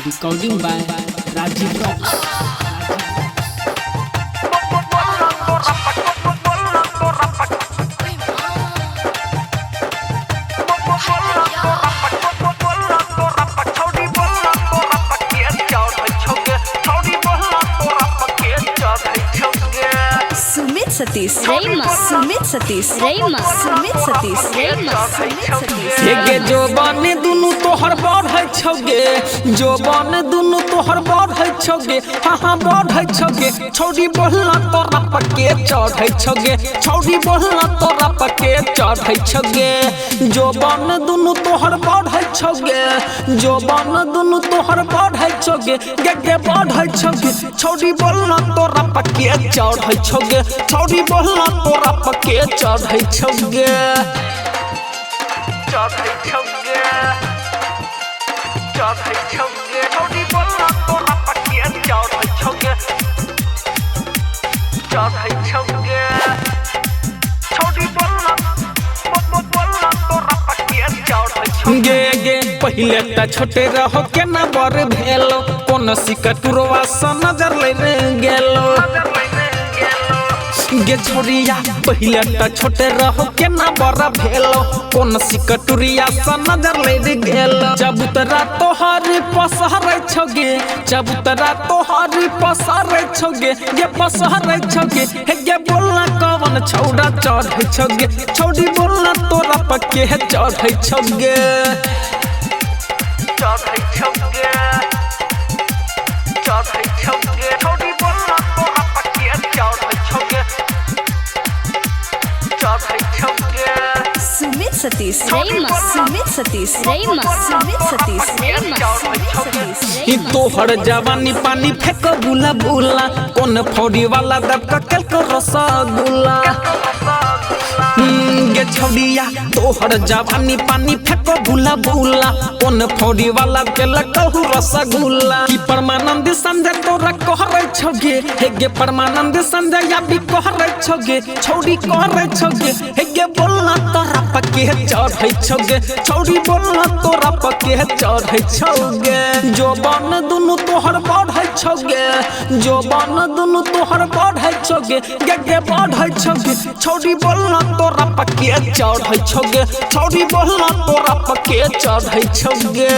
Recording by Rajiv Rocks. Sumit Satish Rayma Sumit Satish Rayma Sumit Satish Rayma एगे जो बने दुनु तोहर बढ़ है छौगे जो बने दुनु तोहर बढ़ है छौगे हाँ बढ़ है छौगे छौड़ी बोलना तोरा पके चढ़ है छौगे छौड़ी बोलना तोरा पके चढ़ है छौगे जो बने दुनु तोहर बढ़ है छौगे जो बने दुनु तोहर बढ़ है छौगे गे बढ़ है छौगे छौड़ी बोलना तोरा पके चढ़ है छौगे छौड़ी बोलना तोरा पके चढ़ है छौगे गे पहले त छोटे रहो के ना बर भेलो कोन सिकटुरवा स नजर ले गेलो गे छोरिया पहले त छोटे रहो के ना बड़ा भेलो कोन सिकटुरिया स नजर ले गेलो जब तरा तोहर पसहर छगे जब तरा तोहर पसहर छगे गे पसहर छगे हे गे बोलना कवन छौड़ा चढ़ छगे छौड़ी बोलना तोरा पके चढ़ छगे Sumit Satish Rayma Sumit Satish Rayma Sumit Satish Rayma ई तोहर जवानी पानी फेंक बुला बुला कोन फौड़ी वाला दबका कल को रसगुल्ला गे छौड़िया तोहर जवानी पानी फेंक बुला बुला कोन फौड़ी वाला कल कहू रसगुल्ला की परमानंद संजय तोरा कहरै छगे हे गे परमानंद संजय या भी कहरै छगे छौड़ी कहरै छगे हे गे बोलना तोरा पके चढ़ै छगे छौड़ी बोलना तोरा पके चढ़ै छगे जो बन दुनु तोहर बढ़ै छगे जो बन दुनु तोहर बढ़ै छगे गे बढ़ै छगे छौड़ी बोलना तोरा पके चढ़ै छगे छौड़ी बोलना तोरा पके चढ़ै छगे।